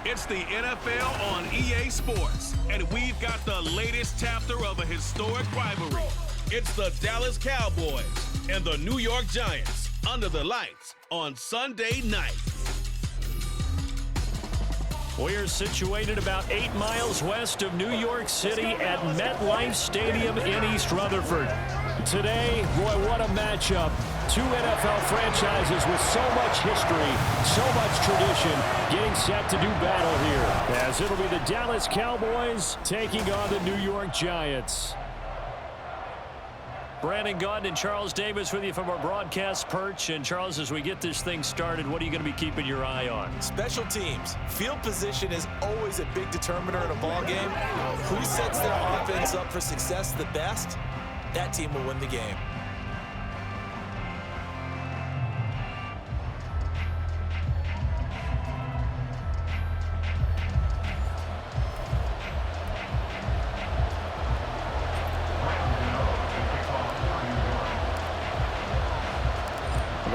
It's the NFL on EA Sports, and we've got the latest chapter of a historic rivalry. It's the Dallas Cowboys and the New York Giants under the lights on Sunday night. We're situated about 8 miles west of New York City at MetLife Stadium in East Rutherford. Today, boy, what a matchup. Two NFL franchises with so much history, so much tradition, getting set to do battle here. As it'll be the Dallas Cowboys taking on the New York Giants. Brandon Gaudin and Charles Davis with you from our broadcast perch. And Charles, as we get this thing started, what are you going to be keeping your eye on? Special teams. Field position is always a big determiner in a ball game. Who sets their offense up for success the best, that team will win the game.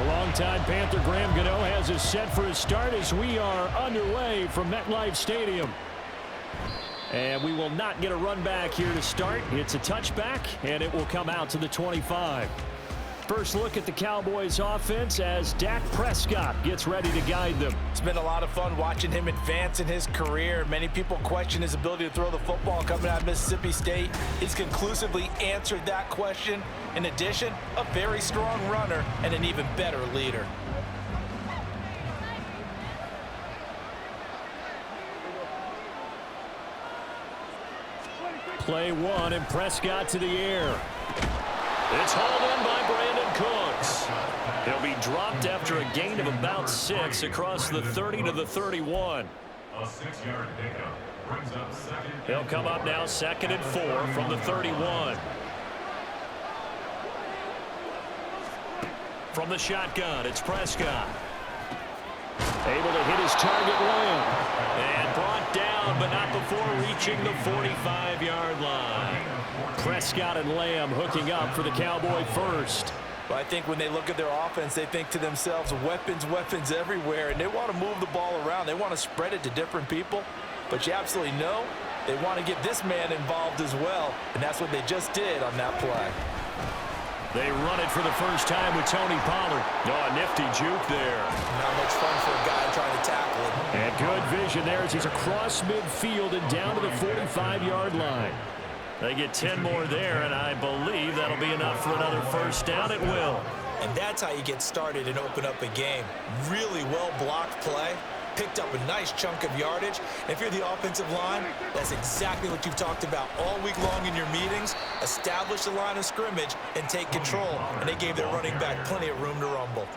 Longtime Panther Graham Gano has us set for his start as we are underway from MetLife Stadium. And we will not get a run back here to start. It's a touchback, and it will come out to the 25. First look at the Cowboys offense as Dak Prescott gets ready to guide them. It's been a lot of fun watching him advance in his career. Many people question his ability to throw the football coming out of Mississippi State. He's conclusively answered that question. In addition, a very strong runner and an even better leader. Play one, and Prescott to the air. It's hauled in by Brandon Cooks. He'll be dropped after a gain of about 6 across the 30 to the 31. A 6-yard pickup brings up second. He'll come up now 2nd and 4 from the 31. From the shotgun, it's Prescott. Able to hit his target Lamb. And brought down, but not before reaching the 45-yard line. Prescott and Lamb hooking up for the Cowboy first. But I think when they look at their offense, they think to themselves, weapons, weapons everywhere, and they want to move the ball around. They want to spread it to different people. But you absolutely know they want to get this man involved as well, and that's what they just did on that play. They run it for the first time with Tony Pollard. Oh, a nifty juke there. Not much fun for a guy trying to tackle him. And good vision there as he's across midfield and down to the 45-yard line. They get 10 more there, and I believe that'll be enough for another first down. It will. And that's how you get started and open up a game. Really well-blocked play. Picked up a nice chunk of yardage. And if you're the offensive line, that's exactly what you've talked about all week long in your meetings. Establish the line of scrimmage and take control. And they gave their running back plenty of room to rumble.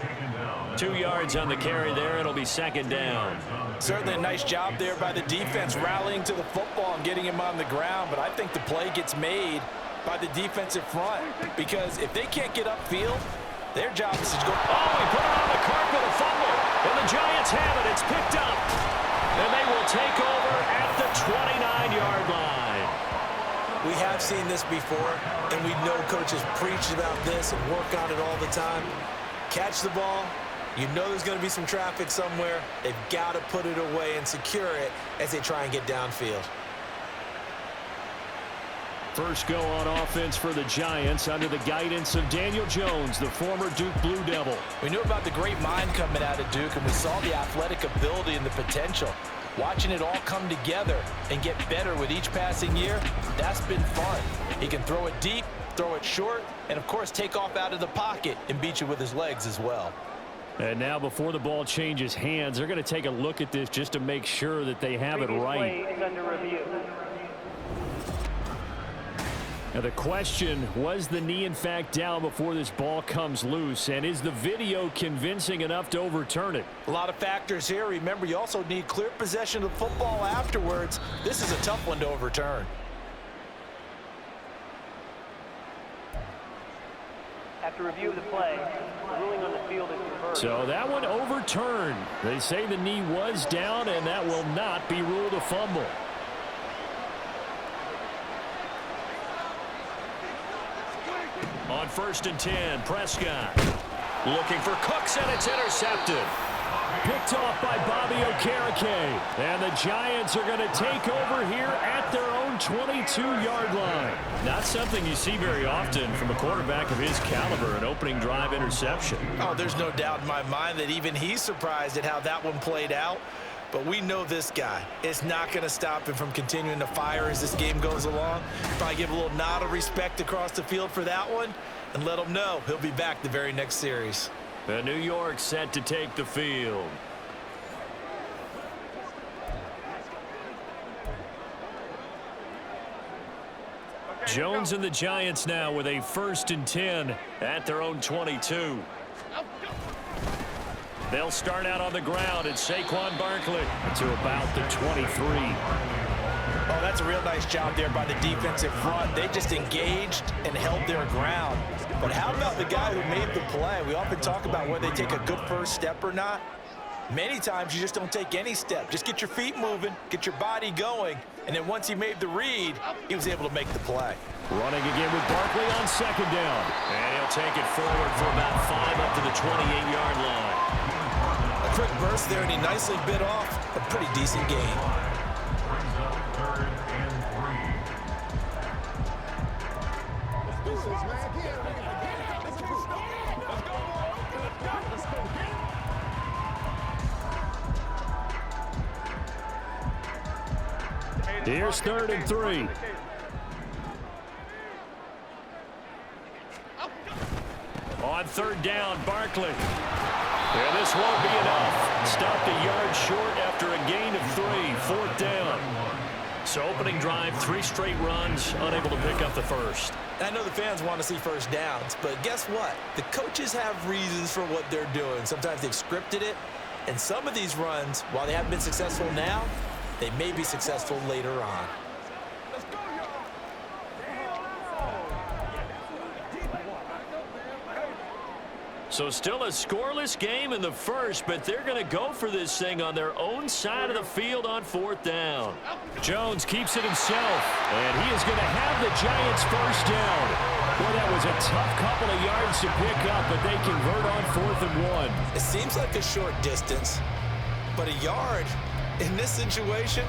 2 yards on the carry there. It'll be 2nd down. Certainly a nice job there by the defense rallying to the football and getting him on the ground. But I think the play gets made by the defensive front. Because if they can't get upfield, their job is to go. Oh, he put it on the carpet, a fumble. And the Giants have it. It's picked up. And they will take over at the 29-yard line. We have seen this before, and we know coaches preach about this and work on it all the time. Catch the ball. You know there's going to be some traffic somewhere. They've got to put it away and secure it as they try and get downfield. First go on offense for the Giants under the guidance of Daniel Jones, the former Duke Blue Devil. We knew about the great mind coming out of Duke, and we saw the athletic ability and the potential. Watching it all come together and get better with each passing year, that's been fun. He can throw it deep, throw it short, and, of course, take off out of the pocket and beat you with his legs as well. And now before the ball changes hands, they're going to take a look at this just to make sure that they have it right. Now the question, was the knee in fact down before this ball comes loose? And is the video convincing enough to overturn it? A lot of factors here. Remember, you also need clear possession of the football afterwards. This is a tough one to overturn. After review of the play, the ruling on the field is reversed. So that one overturned. They say the knee was down, and that will not be ruled a fumble. On 1st and 10, Prescott looking for Cooks, and it's intercepted. Picked off by Bobby Okereke. And the Giants are going to take over here at their own 22-yard line. Not something you see very often from a quarterback of his caliber, an opening drive interception. Oh, there's no doubt in my mind that even he's surprised at how that one played out. But we know this guy. It's not going to stop him from continuing to fire as this game goes along. Probably give a little nod of respect across the field for that one and let him know he'll be back the very next series. The New York set to take the field. Jones and the Giants now with a 1st and 10 at their own 22. They'll start out on the ground at Saquon Barkley to about the 23. Oh, that's a real nice job there by the defensive front. They just engaged and held their ground. But how about the guy who made the play? We often talk about whether they take a good first step or not. Many times you just don't take any step. Just get your feet moving, get your body going, and then once he made the read, he was able to make the play. Running again with Barkley on 2nd down. And he'll take it forward for about 5 up to the 28-yard line. A quick burst there, and he nicely bit off a pretty decent gain. Brings up 3rd and 3. Here's 3rd and 3. On 3rd down, Barkley. And this won't be enough. Stopped a yard short after a gain of 3. 4th down. So opening drive, 3 straight runs, unable to pick up the first. I know the fans want to see first downs, but guess what? The coaches have reasons for what they're doing. Sometimes they've scripted it, and some of these runs, while they haven't been successful now, they may be successful later on. So still a scoreless game in the first, but they're going to go for this thing on their own side of the field on 4th down. Jones keeps it himself, and he is going to have the Giants first down. Boy, that was a tough couple of yards to pick up, but they convert on 4th and 1. It seems like a short distance, but a yard in this situation,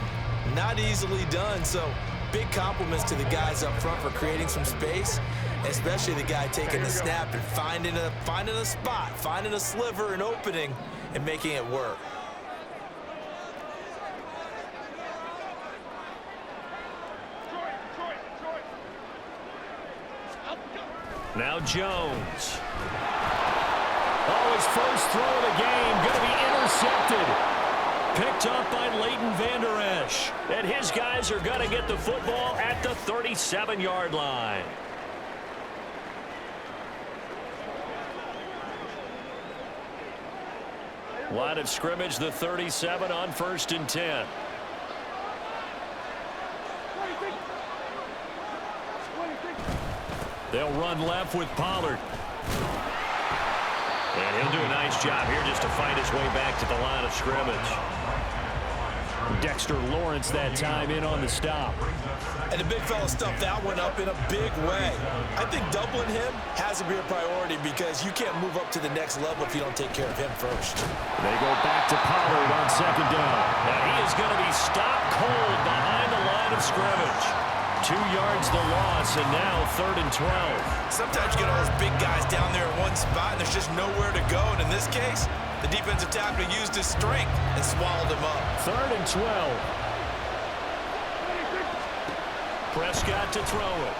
not easily done. So big compliments to the guys up front for creating some space, especially the guy taking the snap and finding a spot, finding a sliver, an opening, and making it work. Now Jones. Oh, his first throw of the game going to be intercepted. Picked up by Leighton Vander Esch. And his guys are going to get the football at the 37-yard line. Line of scrimmage, the 37 on 1st and 10. They'll run left with Pollard. And he'll do a nice job here just to find his way back to the line of scrimmage. Dexter Lawrence that time in on the stop. And the big fella stuffed that one up in a big way. I think doubling him has to be a priority because you can't move up to the next level if you don't take care of him first. They go back to Pollard on 2nd down. And he is going to be stopped cold behind the line of scrimmage. 2 yards the loss, and now 3rd and 12. Sometimes you get all those big guys down there in one spot, and there's just nowhere to go. And in this case, the defensive tackle used his strength and swallowed him up. 3rd and 12. Prescott to throw it.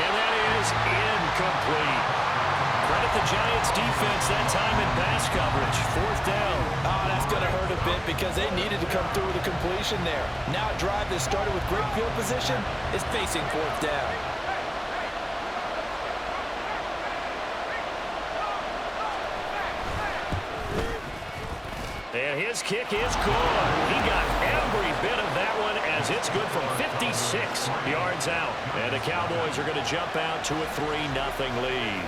And that is incomplete. Credit the Giants defense that time in pass coverage. 4th down. Oh, that's going to hurt a bit because they needed to come through with a completion there. Now a drive that started with great field position is facing 4th down. And his kick is good. He got every bit of that one as it's good from 56 yards out. And the Cowboys are going to jump out to a 3-0 lead.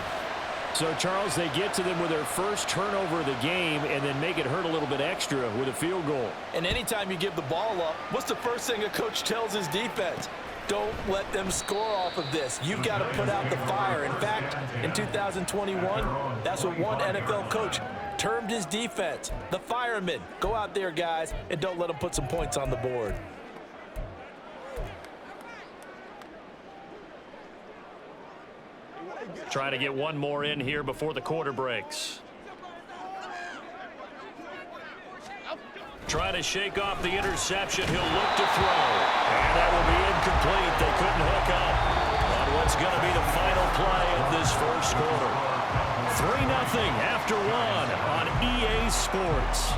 So, Charles, they get to them with their first turnover of the game and then make it hurt a little bit extra with a field goal. And anytime you give the ball up, what's the first thing a coach tells his defense? Don't let them score off of this. You've got to put out the fire. In fact, in 2021, that's what one NFL coach termed his defense, the firemen. Go out there, guys, and don't let them put some points on the board. Trying to get one more in here before the quarter breaks. Trying to shake off the interception. He'll look to throw. And that will be incomplete. They couldn't hook up on what's going to be the final play of this first quarter. 3-0 after one on EA Sports.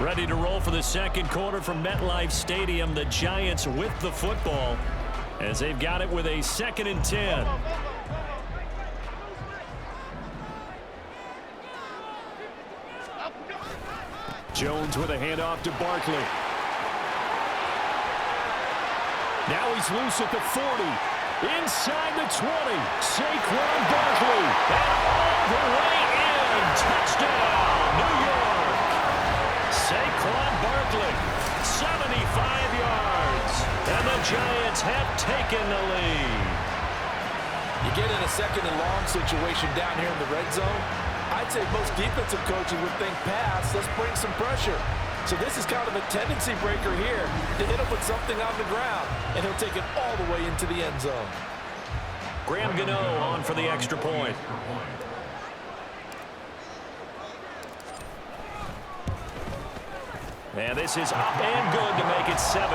Ready to roll for the second quarter from MetLife Stadium. The Giants with the football as they've got it with a 2nd and 10. Jones with a handoff to Barkley. Now he's loose at the 40. Inside the 20. Saquon Barkley. And all the way in. Touchdown, New York. Saquon Barkley. 75 yards. And the Giants have taken the lead. You get in a 2nd and long situation down here in the red zone. I'd say most defensive coaches would think pass, let's bring some pressure. So this is kind of a tendency breaker here. Then he'll put something on the ground, and he'll take it all the way into the end zone. Graham Gano on for the extra point. And this is up and good to make it 7-3.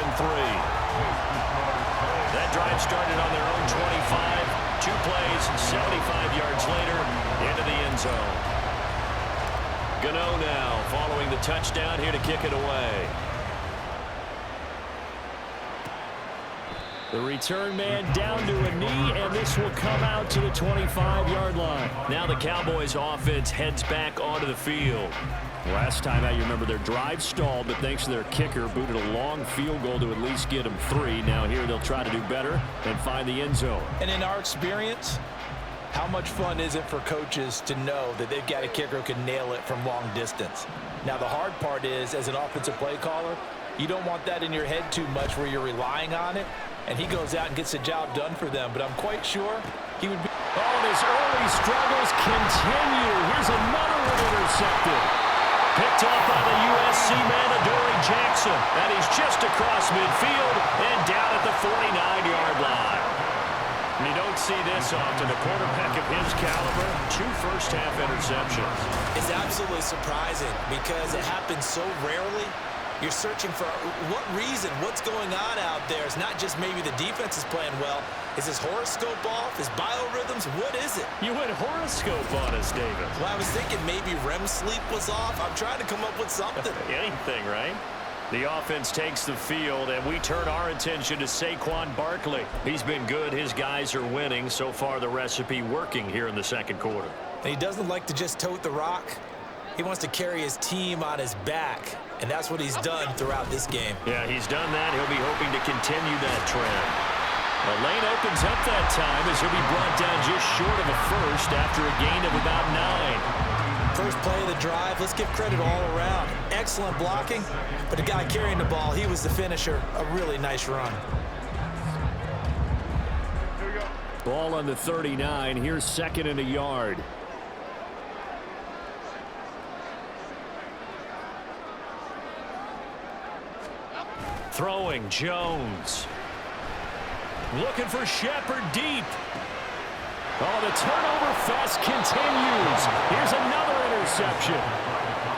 That drive started on their own 25. 2 plays, 75 yards later, into the end zone. Gano now following the touchdown here to kick it away. The return man down to a knee, and this will come out to the 25-yard line. Now the Cowboys offense heads back onto the field. Last time out, you remember their drive stalled, but thanks to their kicker, booted a long field goal to at least get them 3. Now here they'll try to do better and find the end zone. And in our experience, how much fun is it for coaches to know that they've got a kicker who can nail it from long distance? Now the hard part is, as an offensive play caller, you don't want that in your head too much where you're relying on it, and he goes out and gets the job done for them. But I'm quite sure he would be... Oh, and his early struggles continue. Here's another one intercepted. Picked up by the USC man, Adoree Jackson. And he's just across midfield and down at the 49-yard line. And you don't see this often. A quarterback of his caliber, 2 first-half interceptions. It's absolutely surprising because it happens so rarely. You're searching for what reason, what's going on out there. It's not just maybe the defense is playing well. Is his horoscope off? His biorhythms? What is it? You went horoscope on us, David. Well, I was thinking maybe REM sleep was off. I'm trying to come up with something. Anything, right? The offense takes the field, and we turn our attention to Saquon Barkley. He's been good. His guys are winning. So far, the recipe working here in the second quarter. And he doesn't like to just tote the rock. He wants to carry his team on his back, and that's what he's done throughout this game. Yeah, he's done that. He'll be hoping to continue that trend. The lane opens up that time as he'll be brought down just short of a first after a gain of about 9. First play of the drive, let's give credit all around. Excellent blocking, but the guy carrying the ball, he was the finisher. A really nice run. Ball on the 39. Here's 2nd and a yard. Throwing, Jones. Looking for Shepard deep. Oh, the turnover fest continues. Here's another interception.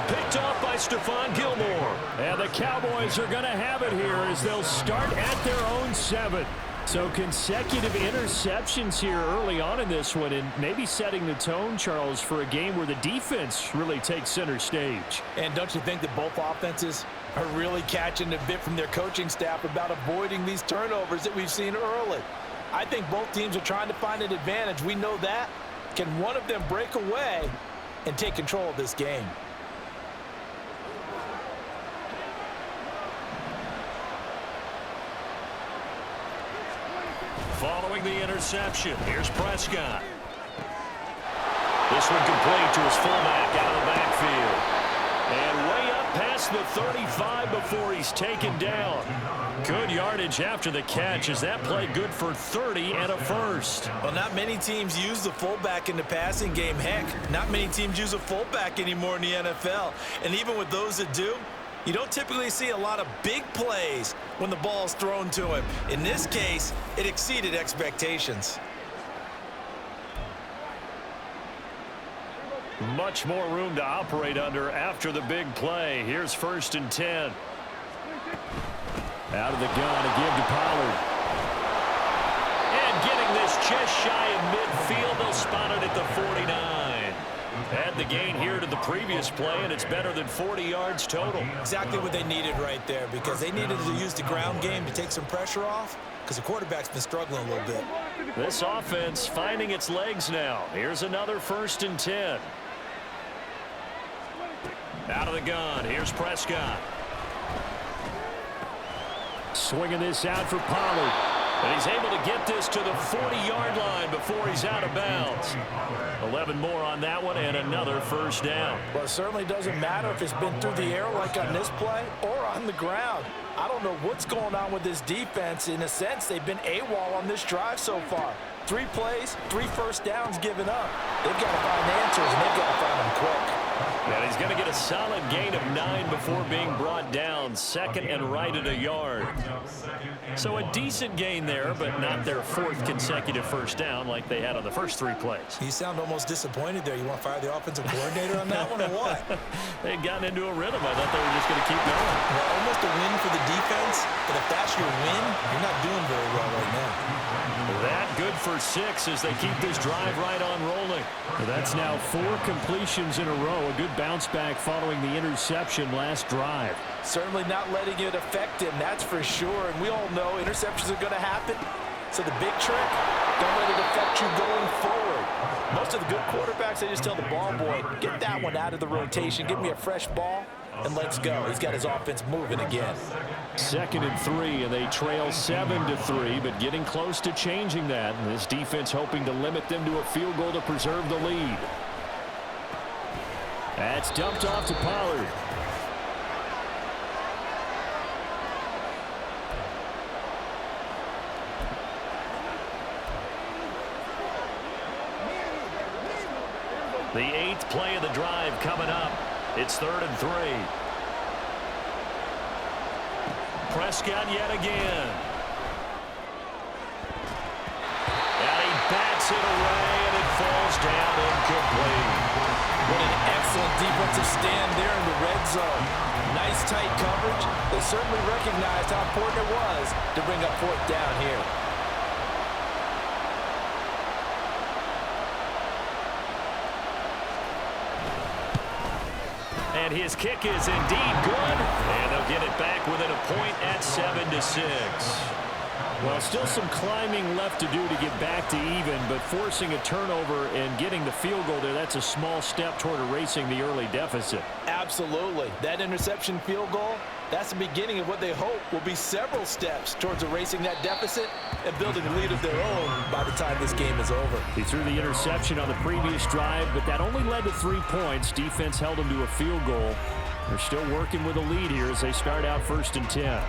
Picked off by Stephon Gilmore. And the Cowboys are going to have it here as they'll start at their own 7. So consecutive interceptions here early on in this one, and maybe setting the tone, Charles, for a game where the defense really takes center stage. And don't you think that both offenses are really catching a bit from their coaching staff about avoiding these turnovers that we've seen early? I think both teams are trying to find an advantage. We know that. Can one of them break away and take control of this game? Following the interception, here's Prescott. This one complete to his fullback out of the backfield. And way up Past the 35 before he's taken down. Good yardage after the catch. Is that play good for 30 and a first? Well, not many teams use the fullback in the passing game. Heck, not many teams use a fullback anymore in the NFL. And even with those that do, you don't typically see a lot of big plays when the ball's thrown to him. In this case, it exceeded expectations. Much more room to operate under after the big play. Here's 1st and 10. Out of the gun, a give to Pollard. And getting this just shy of midfield. They'll spot it at the 49. Add the gain here to the previous play, and it's better than 40 yards total. Exactly what they needed right there, because they needed to use the ground game to take some pressure off, because the quarterback's been struggling a little bit. This offense finding its legs now. Here's another 1st and 10. Out of the gun, here's Prescott. Swinging this out for Pollard. And he's able to get this to the 40-yard line before he's out of bounds. 11 more on that one and another 1st down. Well, it certainly doesn't matter if it's been through the air like on this play or on the ground. I don't know what's going on with this defense. In a sense, they've been AWOL on this drive so far. 3 plays, 3 first downs given up. They've got to find answers, and they've got to find them quick. And he's going to get a solid gain of 9 before being brought down. 2nd and right at a yard. So a decent gain there, but not their 4th consecutive 1st down like they had on the first 3 plays. You sound almost disappointed there. You want to fire the offensive coordinator on that one or what? They had gotten into a rhythm. I thought they were just going to keep going. Well, almost a win for the defense, but if that's your win, you're not doing very well right now. That good for 6 as they keep this drive right on rolling. That's now 4 completions in a row. A good bounce back following the interception last drive. Certainly not letting it affect him, that's for sure. And we all know interceptions are going to happen. So the big trick, don't let it affect you going forward. Most of the good quarterbacks, they just tell the ball boy, get that one out of the rotation, give me a fresh ball, and let's go. He's got his offense moving again. 2nd and 3, and they trail 7-3, but getting close to changing that. And this defense hoping to limit them to a field goal to preserve the lead. That's dumped off to Pollard. The 8th play of the drive coming up. It's 3rd and 3. Prescott yet again. And he bats it away, and it falls down incomplete. What an excellent defensive stand there in the red zone. Nice tight coverage. They certainly recognized how important it was to bring up 4th down here. And his kick is indeed good. And they'll get it back within a point at 7-6. Well, still some climbing left to do to get back to even, but forcing a turnover and getting the field goal there, that's a small step toward erasing the early deficit. Absolutely. That interception field goal, that's the beginning of what they hope will be several steps towards erasing that deficit and building a lead of their own by the time this game is over. He threw the interception on the previous drive, but that only led to 3 points. Defense held him to a field goal. They're still working with a lead here as they start out 1st and 10.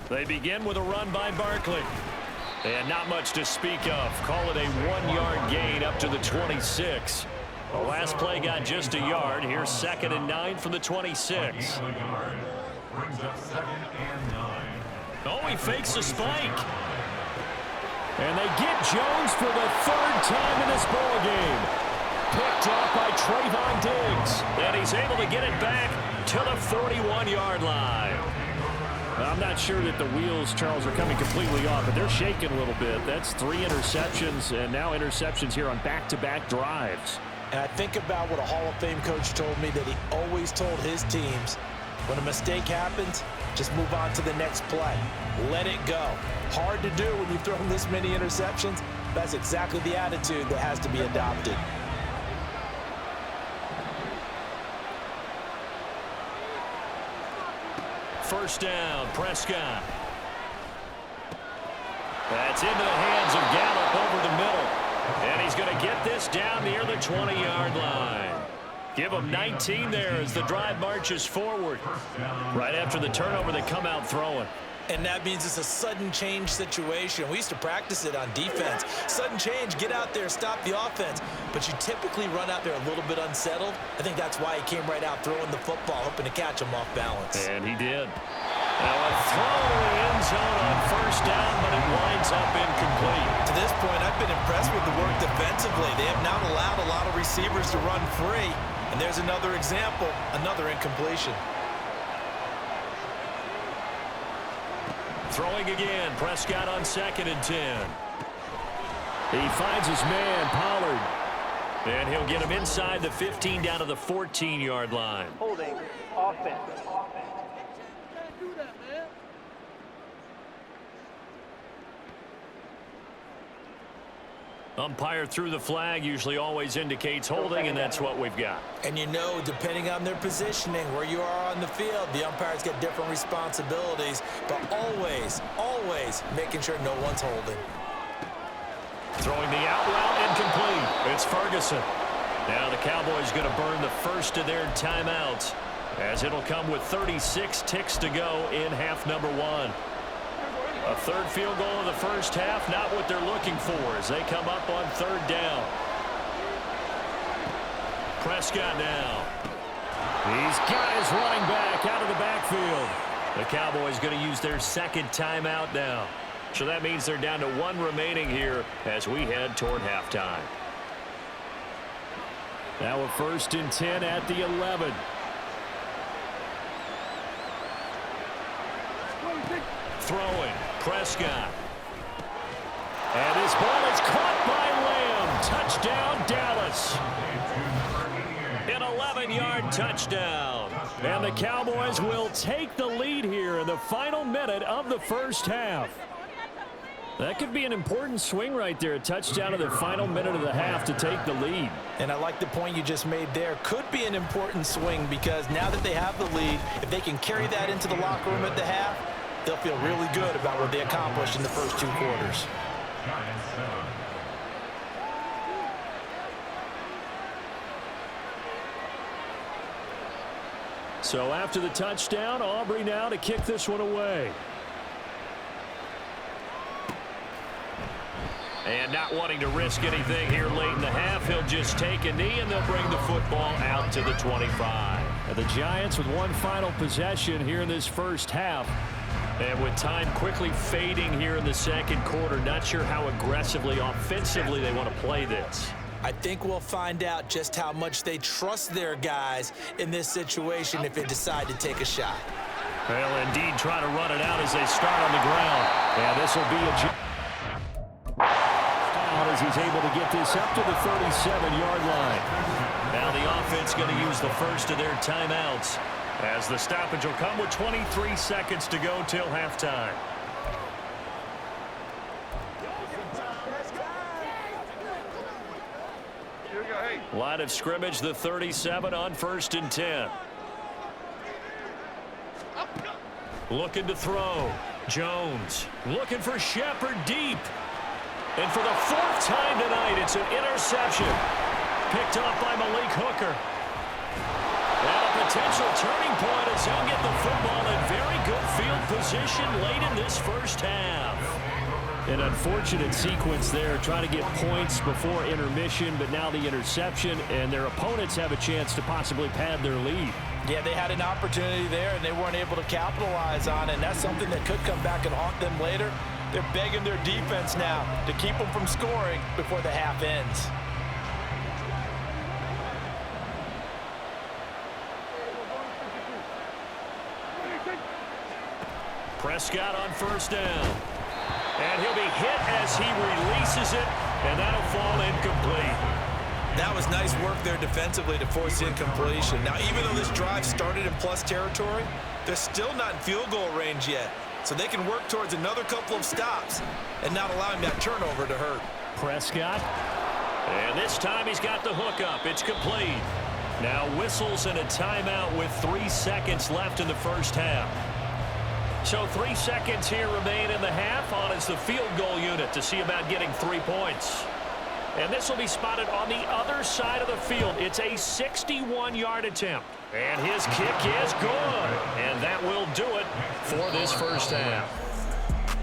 They begin with a run by Barkley. And not much to speak of. Call it a 1-yard gain up to the 26. The last play got just a yard. Here's 2nd and 9 from the 26. Oh, he fakes a spike. And they get Jones for the 3rd time in this ball game. Picked up by Trayvon Diggs. And he's able to get it back to the 41-yard line. I'm not sure that the wheels, Charles, are coming completely off, but they're shaking a little bit. That's 3 interceptions, and now interceptions here on back-to-back drives. And I think about what a Hall of Fame coach told me, that he always told his teams, when a mistake happens, just move on to the next play. Let it go. Hard to do when you've thrown this many interceptions, That's exactly the attitude that has to be adopted. First down, Prescott. That's into the hands of Gallup over the middle. And he's going to get this down near the 20-yard line. Give him 19 there as the drive marches forward. Right after the turnover, they come out throwing. And that means it's a sudden change situation. We used to practice it on defense. Sudden change, get out there, stop the offense. But you typically run out there a little bit unsettled. I think that's why he came right out throwing the football, hoping to catch him off balance. And he did. Now a throw to the end zone on first down, but it winds up incomplete. To this point, I've been impressed with the work defensively. They have not allowed a lot of receivers to run free. And there's another example, another incompletion. Throwing again, Prescott on 2nd and 10. He finds his man, Pollard. And he'll get him inside the 15 down to the 14-yard line. Holding, offense. Umpire threw the flag, usually always indicates holding, and that's what we've got. And you know, depending on their positioning, where you are on the field, the umpires get different responsibilities, but always, always making sure no one's holding. Throwing the out route, incomplete. It's Ferguson. Now the Cowboys going to burn the first of their timeouts, as it'll come with 36 ticks to go in half number 1. A third field goal of the first half, not what they're looking for as they come up on 3rd down. Prescott now. He's got his running back out of the backfield. The Cowboys going to use their 2nd timeout now. So that means they're down to 1 remaining here as we head toward halftime. Now a 1st and 10 at the 11. Throwing, Prescott. And his ball is caught by Lamb. Touchdown, Dallas. An 11-yard touchdown. And the Cowboys will take the lead here in the final minute of the first half. That could be an important swing right there. A touchdown in the final minute of the half to take the lead. And I like the point you just made there. Could be an important swing because now that they have the lead, if they can carry that into the locker room at the half, they'll feel really good about what they accomplished in the first 2 quarters. So after the touchdown, Aubrey now to kick this one away. And not wanting to risk anything here late in the half, he'll just take a knee and they'll bring the football out to the 25. And the Giants with 1 final possession here in this first half. And with time quickly fading here in the 2nd quarter, not sure how aggressively, offensively they want to play this. I think we'll find out just how much they trust their guys in this situation if they decide to take a shot. Well, indeed, trying to run it out as they start on the ground. Yeah, this will be a as he's able to get this up to the 37-yard line. Now the offense going to use the first of their timeouts, as the stoppage will come with 23 seconds to go till halftime. Line of scrimmage, the 37 on 1st and 10. Looking to throw. Jones looking for Shepard deep. And for the 4th time tonight, it's an interception. Picked off by Malik Hooker. And a potential turning point as he'll get the football in very good field position late in this first half. An unfortunate sequence there, trying to get points before intermission, but now the interception, and their opponents have a chance to possibly pad their lead. Yeah, they had an opportunity there, and they weren't able to capitalize on it, and that's something that could come back and haunt them later. They're begging their defense now to keep them from scoring before the half ends. Prescott on 1st down. And he'll be hit as he releases it, and that'll fall incomplete. That was nice work there defensively to force incompletion. Now, even though this drive started in plus territory, they're still not in field goal range yet. So they can work towards another couple of stops and not allowing that turnover to hurt. Prescott. And this time he's got the hook up. It's complete. Now whistles and a timeout with 3 seconds left in the first half. So 3 seconds here remain in the half. On is the field goal unit to see about getting 3 points. And this will be spotted on the other side of the field. It's a 61-yard attempt. And his kick is good. And that will do it for this first half.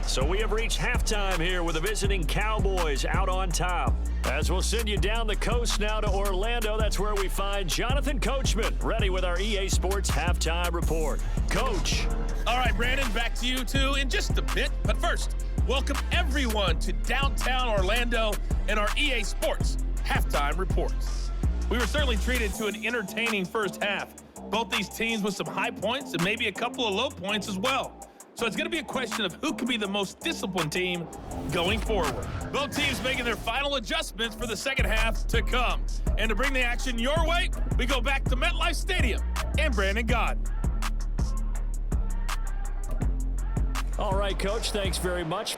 So we have reached halftime here with the visiting Cowboys out on top. As we'll send you down the coast now to Orlando, that's where we find Jonathan Coachman ready with our EA Sports halftime report. Coach. All right, Brandon, back to you two in just a bit. But first, welcome everyone to downtown Orlando and our EA Sports halftime reports. We were certainly treated to an entertaining first half. Both these teams with some high points and maybe a couple of low points as well. So it's going to be a question of who can be the most disciplined team going forward. Both teams making their final adjustments for the second half to come. And to bring the action your way, we go back to MetLife Stadium and Brandon Gaudin. All right, Coach, thanks very much.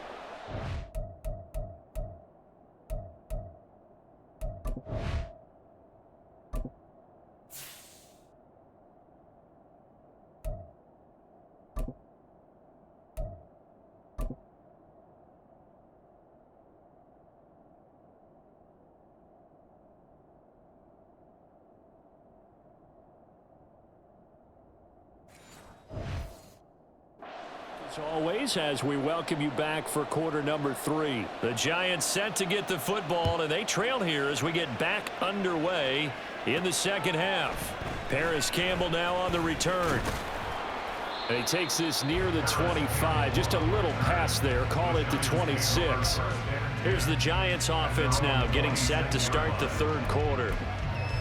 As always, as we welcome you back for quarter number 3. The Giants set to get the football, and they trail here as we get back underway in the second half. Paris Campbell now on the return. And he takes this near the 25, just a little past there, call it the 26. Here's the Giants offense now getting set to start the third quarter.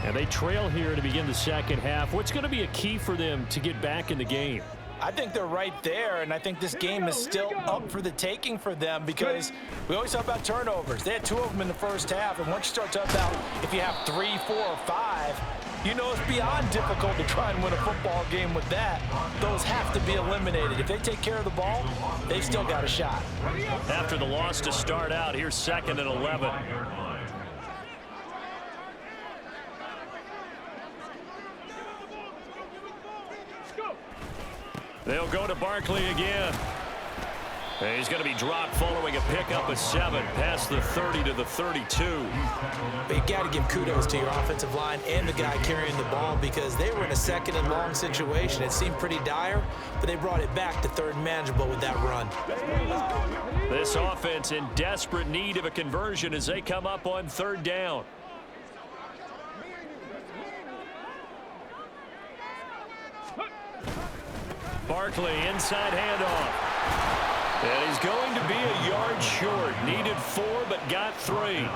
And they trail here to begin the second half. What's going to be a key for them to get back in the game? I think they're right there, and I think this game is still up for the taking for them because we always talk about turnovers. They had 2 of them in the first half, and once you start talking about if you have 3, 4, or 5, you know it's beyond difficult to try and win a football game with that. Those have to be eliminated. If they take care of the ball, they've still got a shot. After the loss to start out, here's 2nd and 11. They'll go to Barkley again. And he's going to be dropped following a pickup of 7 past the 30 to the 32. But you got to give kudos to your offensive line and the guy carrying the ball because they were in a 2nd and long situation. It seemed pretty dire, but they brought it back to 3rd and manageable with that run. This offense in desperate need of a conversion as they come up on 3rd down. Barkley, inside handoff. And he's going to be a yard short. Needed 4, but got 3.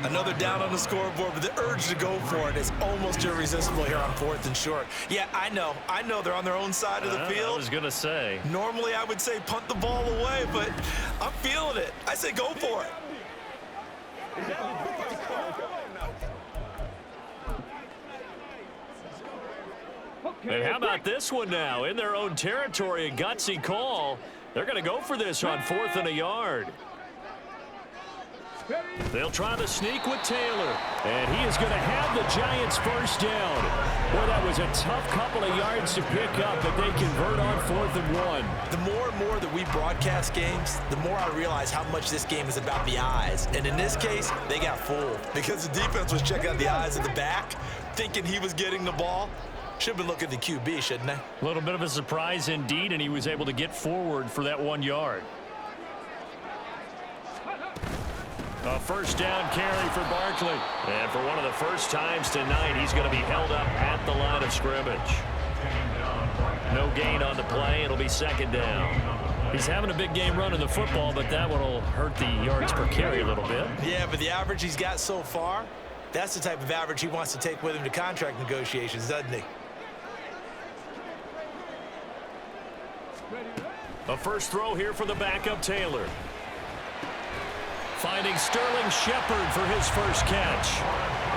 Another down on the scoreboard, but the urge to go for it is almost irresistible here on 4th and short. Yeah, I know they're on their own side of the field. I was going to say. Normally I would say punt the ball away, but I'm feeling it. I say go for it. And how about this one now? In their own territory, a gutsy call. They're going to go for this on 4th and a yard. They'll try the sneak with Taylor. And he is going to have the Giants first down. Boy, that was a tough couple of yards to pick up, but they convert on 4th and 1. The more and more that we broadcast games, the more I realize how much this game is about the eyes. And in this case, they got fooled because the defense was checking out the eyes of the back, thinking he was getting the ball. Should have been looking at the QB, shouldn't they? A little bit of a surprise indeed, and he was able to get forward for that 1 yard. A first down carry for Barkley. And for one of the first times tonight, he's going to be held up at the line of scrimmage. No gain on the play. It'll be 2nd down. He's having a big game running the football, but that one will hurt the yards per carry a little bit. Yeah, but the average he's got so far, that's the type of average he wants to take with him to contract negotiations, doesn't he? A first throw here for the backup Taylor. Finding Sterling Shepard for his first catch.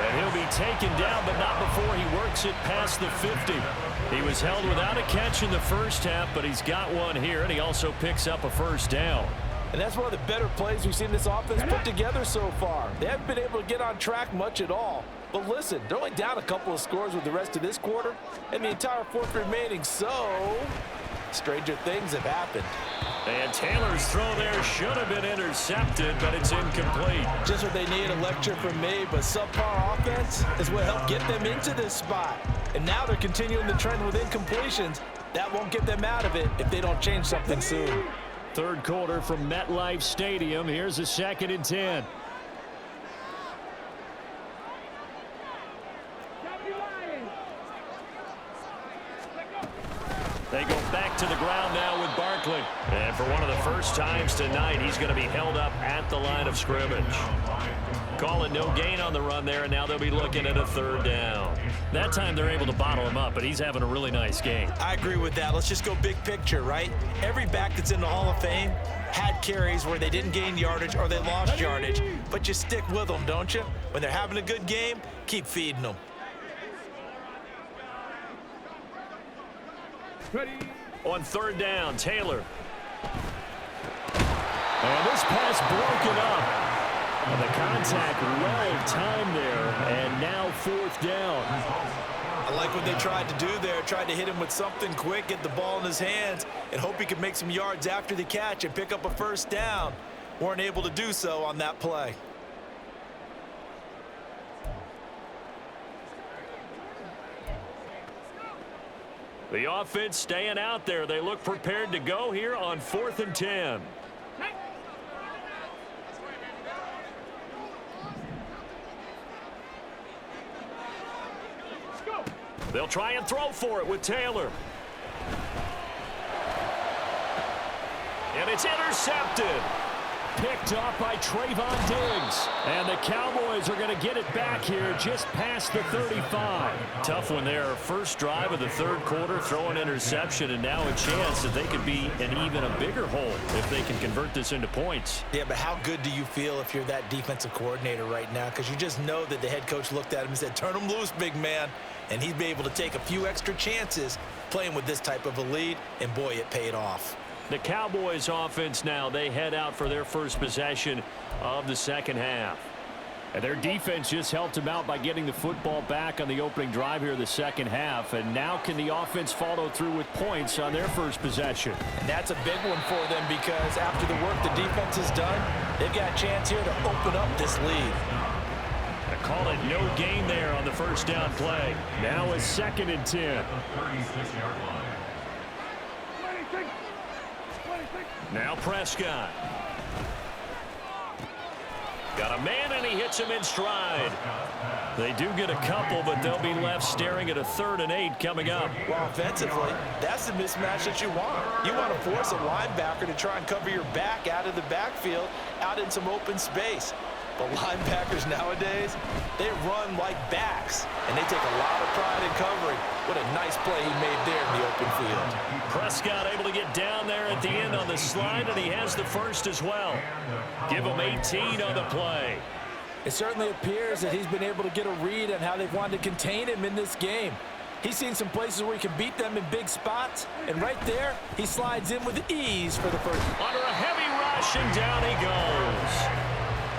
And he'll be taken down, but not before he works it past the 50. He was held without a catch in the first half, but he's got one here, and he also picks up a first down. And that's one of the better plays we've seen this offense put together so far. They haven't been able to get on track much at all. But listen, they're only down a couple of scores with the rest of this quarter and the entire fourth remaining, so stranger things have happened. And Taylor's throw there should have been intercepted, but it's incomplete. Just what they need, a lecture from me, but subpar offense is what helped get them into this spot. And now they're continuing the trend with incompletions. That won't get them out of it if they don't change something soon. Third quarter from MetLife Stadium. Here's a 2nd and 10. They go back to the ground now with Barkley. And for one of the first times tonight, he's going to be held up at the line of scrimmage. Call it no gain on the run there, and now they'll be looking at a 3rd down. That time they're able to bottle him up, but he's having a really nice game. I agree with that. Let's just go big picture, right? Every back that's in the Hall of Fame had carries where they didn't gain yardage or they lost yardage, but you stick with them, don't you? When they're having a good game, keep feeding them. On 3rd down, Taylor. And this pass broken up. And the contact well timed there, and now 4th down. I like what they tried to do there. Tried to hit him with something quick, get the ball in his hands, and hope he could make some yards after the catch and pick up a 1st down. Weren't able to do so on that play. The offense staying out there. They look prepared to go here on 4th and 10. They'll try and throw for it with Taylor. And it's intercepted. Picked off by Trayvon Diggs. And the Cowboys are going to get it back here just past the 35. Tough one there. First drive of the 3rd quarter, throw an interception, and now a chance that they could be in even a bigger hole if they can convert this into points. Yeah, but how good do you feel if you're that defensive coordinator right now? Because you just know that the head coach looked at him and said, turn him loose, big man. And he'd be able to take a few extra chances playing with this type of a lead, and boy, it paid off. The Cowboys offense now, they head out for their first possession of the 2nd half. And their defense just helped them out by getting the football back on the opening drive here in the 2nd half. And now can the offense follow through with points on their first possession? And that's a big one for them because after the work the defense has done, they've got a chance here to open up this lead. I call it no gain there on the 1st down play. Now a 2nd and 10. Now Prescott. Got a man, and he hits him in stride. They do get a couple, but they'll be left staring at a 3rd and 8 coming up. Well, offensively, that's the mismatch that you want. You want to force a linebacker to try and cover your back out of the backfield, out in some open space. But linebackers nowadays, they run like backs, and they take a lot of pride in covering. What a nice play he made there in the open field. Prescott able to get down there at the end on the slide, and he has the 1st as well. Give him 18 on the play. It certainly appears that he's been able to get a read on how they've wanted to contain him in this game. He's seen some places where he can beat them in big spots, and right there, he slides in with ease for the 1st. Under a heavy rush, and down he goes.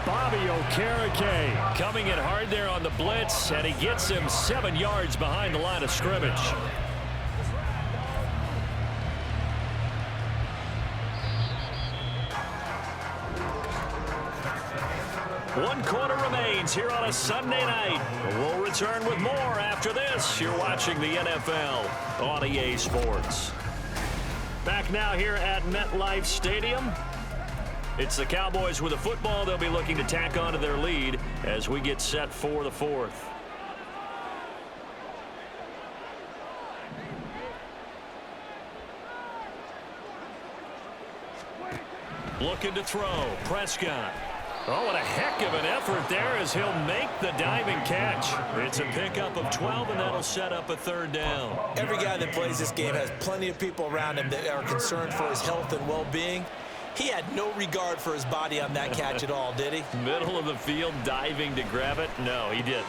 Bobby Okereke coming in hard there on the blitz, and he gets him 7 yards behind the line of scrimmage. One quarter remains here on a Sunday night. We'll return with more after this. You're watching the NFL on EA Sports. Back now here at MetLife Stadium. It's the Cowboys with the football. They'll be looking to tack on to their lead as we get set for the 4th. Looking to throw. Prescott. Oh, what a heck of an effort there as he'll make the diving catch. It's a pickup of 12, and that'll set up a 3rd down. Every guy that plays this game has plenty of people around him that are concerned for his health and well-being. He had no regard for his body on that catch at all, did he? Middle of the field, diving to grab it. No, he didn't.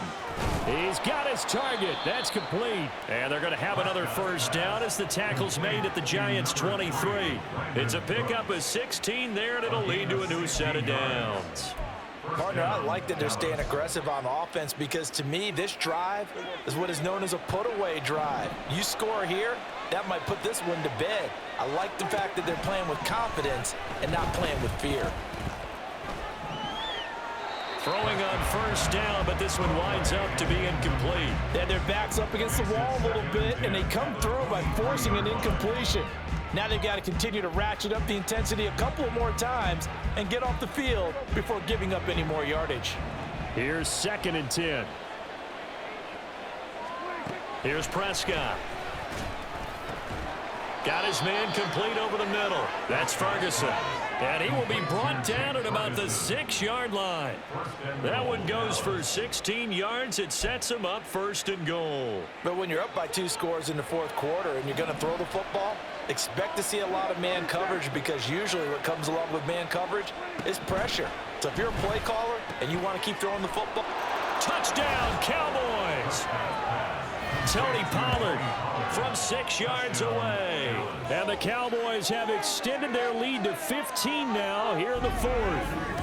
He's got his target. That's complete. And they're going to have another first down as the tackle's made at the Giants' 23. It's a pickup of 16 there, and it'll lead to a new set of downs. Partner, I like that they're staying aggressive on offense because, to me, this drive is what is known as a put-away drive. You score here, that might put this one to bed. I like the fact that they're playing with confidence and not playing with fear. Throwing on first down, but this one winds up to be incomplete. Yeah, their back's up against the wall a little bit, and they come through by forcing an incompletion. Now they've got to continue to ratchet up the intensity a couple more times and get off the field before giving up any more yardage. Here's 2nd and 10. Here's Prescott. Got his man complete over the middle. That's Ferguson. And he will be brought down at about the 6-yard line. That one goes for 16 yards. It sets him up 1st and goal. But when you're up by 2 scores in the 4th quarter and you're going to throw the football, expect to see a lot of man coverage because usually what comes along with man coverage is pressure. So if you're a play caller and you want to keep throwing the football. Touchdown, Cowboys! Tony Pollard from 6 yards away. And the Cowboys have extended their lead to 15 now here in the 4th.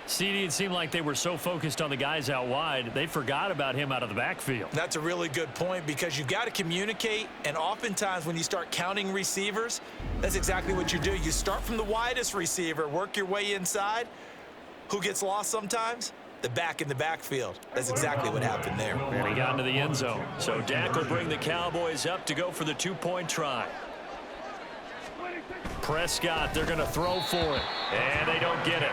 CD, it seemed like they were so focused on the guys out wide, they forgot about him out of the backfield. That's a really good point because you've got to communicate, and oftentimes when you start counting receivers, that's exactly what you do. You start from the widest receiver, work your way inside. Who gets lost sometimes? The back in the backfield. That's exactly what happened there. And he got into the end zone. So Dak will bring the Cowboys up to go for the 2-point try. Prescott, they're going to throw for it. And they don't get it.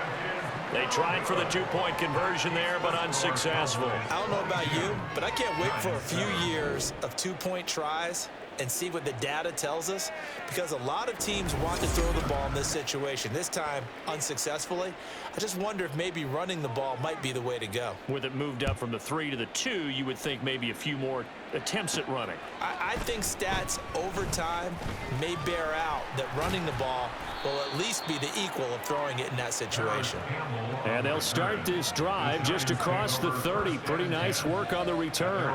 They tried for the 2-point conversion there, but unsuccessful. I don't know about you, but I can't wait for a few years of 2-point tries and see what the data tells us, because a lot of teams want to throw the ball in this situation. This time, unsuccessfully. I just wonder if maybe running the ball might be the way to go. With it moved up from the 3 to the 2, you would think maybe a few more attempts at running. I think stats over time may bear out that running the ball will at least be the equal of throwing it in that situation. And they'll start this drive just across the 30. Pretty nice work on the return.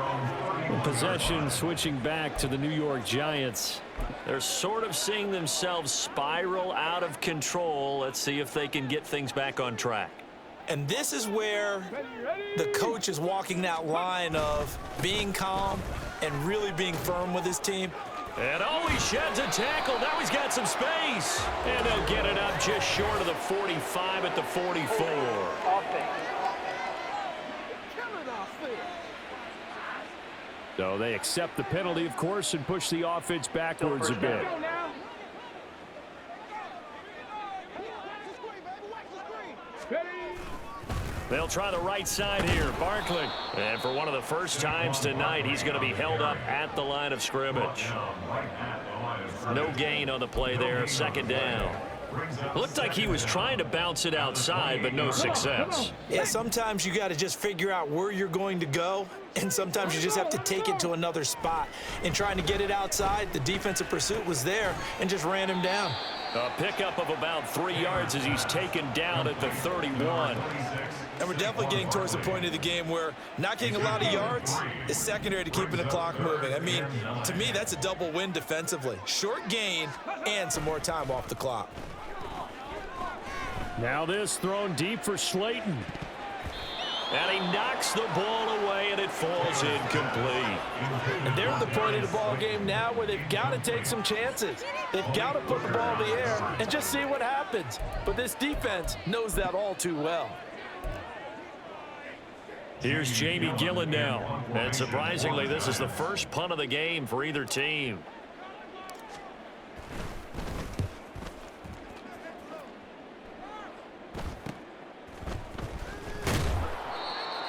Possession switching back to the New York Giants. They're sort of seeing themselves spiral out of control. Let's see if they can get things back on track. And this is where the coach is walking that line of being calm and really being firm with his team. And he sheds a tackle. Now he's got some space. And they'll get it up just short of the 45 at the 44. So they accept the penalty, of course, and push the offense backwards a bit. They'll try the right side here. Barkley. And for one of the first times tonight, he's going to be held up at the line of scrimmage. No gain on the play there. 2nd down. Looked like he was trying to bounce it outside, but no success. Yeah, sometimes you got to just figure out where you're going to go, and sometimes you just have to take it to another spot. In trying to get it outside, the defensive pursuit was there and just ran him down. A pickup of about 3 yards as he's taken down at the 31. And we're definitely getting towards the point of the game where not getting a lot of yards is secondary to keeping the clock moving. I mean, to me, that's a double win defensively. Short gain and some more time off the clock. Now this thrown deep for Slayton. And he knocks the ball away, and it falls incomplete. And they're at the point of the ball game now where they've got to take some chances. They've got to put the ball in the air and just see what happens. But this defense knows that all too well. Here's Jamie Gillen now. And surprisingly, this is the first punt of the game for either team.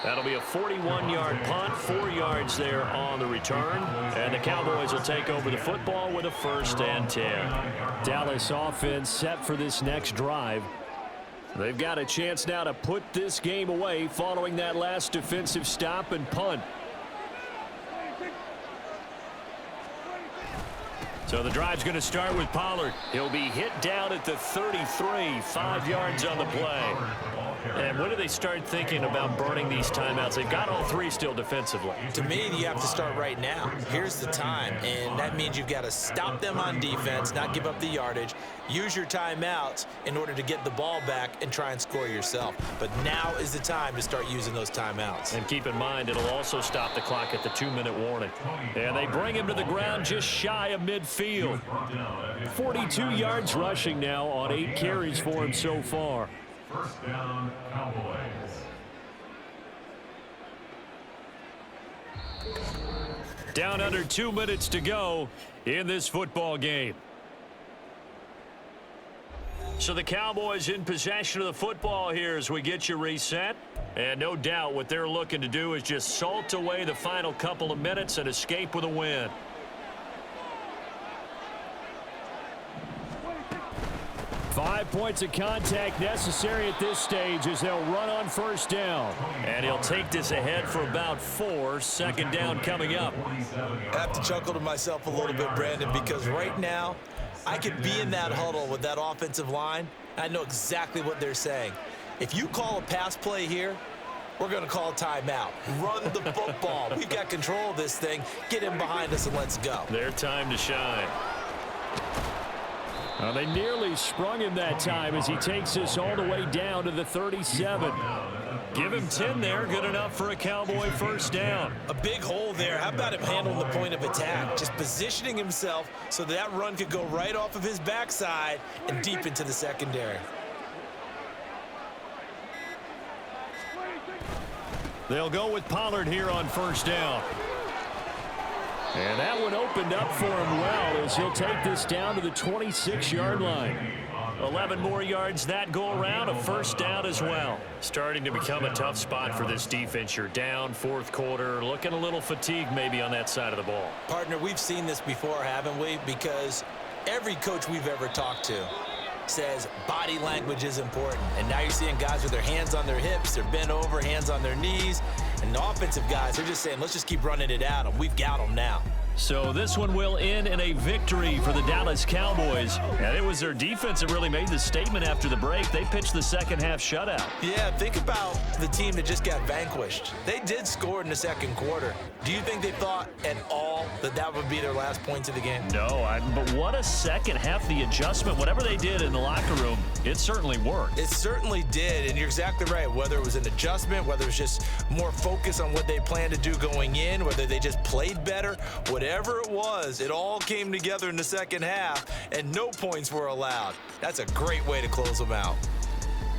That'll be a 41-yard punt, 4 yards there on the return. And the Cowboys will take over the football with a 1st and 10. Dallas offense set for this next drive. They've got a chance now to put this game away following that last defensive stop and punt. So the drive's going to start with Pollard. He'll be hit down at the 33, 5 yards on the play. And when do they start thinking about burning these timeouts? They've got all three still defensively. To me, you have to start right now. Here's the time, and that means you've got to stop them on defense, not give up the yardage, use your timeouts in order to get the ball back and try and score yourself. But now is the time to start using those timeouts. And keep in mind, it'll also stop the clock at the 2-minute warning. And they bring him to the ground just shy of midfield. 42 yards rushing now on 8 carries for him so far. First down, Cowboys. Down under 2 minutes to go in this football game. So the Cowboys in possession of the football here as we get you reset. And no doubt what they're looking to do is just salt away the final couple of minutes and escape with a win. Five points of contact necessary at this stage as they'll run on first down. And he'll take this ahead for about 4. Second down coming up. I have to chuckle to myself a little bit, Brandon, because right now I could be in that huddle with that offensive line. I know exactly what they're saying. If you call a pass play here, we're going to call a timeout. Run the football. We've got control of this thing. Get him behind us and let's go. Their time to shine. Well, they nearly sprung him that time as he takes this all the way down to the 37. Give him 10 there. Good enough for a Cowboy first down. A big hole there. How about him handling the point of attack? Just positioning himself so that run could go right off of his backside and deep into the secondary. They'll go with Pollard here on first down. And that one opened up for him well as he'll take this down to the 26-yard line. 11 more yards that go around, a first down as well. Starting to become a tough spot for this defense. You're down, fourth quarter, looking a little fatigued maybe on that side of the ball. Partner, we've seen this before, haven't we? Because every coach we've ever talked to says body language is important. And now you're seeing guys with their hands on their hips, they're bent over, hands on their knees. And the offensive guys, they're just saying, let's just keep running it at them. We've got them now. So this one will end in a victory for the Dallas Cowboys. And it was their defense that really made the statement after the break. They pitched the second half shutout. Yeah, think about the team that just got vanquished. They did score in the second quarter. Do you think they thought at all that that would be their last points of the game? No, but what a second half, the adjustment, whatever they did in the locker room, it certainly worked. It certainly did, and you're exactly right. Whether it was an adjustment, whether it was just more focus on what they planned to do going in, whether they just played better, whatever it was, it all came together in the second half, and no points were allowed. That's a great way to close them out.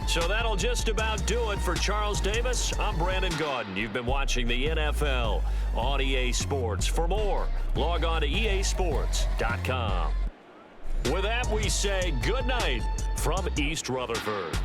So that'll just about do it for Charles Davis. I'm Brandon Gaudin. You've been watching the NFL on EA Sports. For more, log on to easports.com. With that, we say good night from East Rutherford.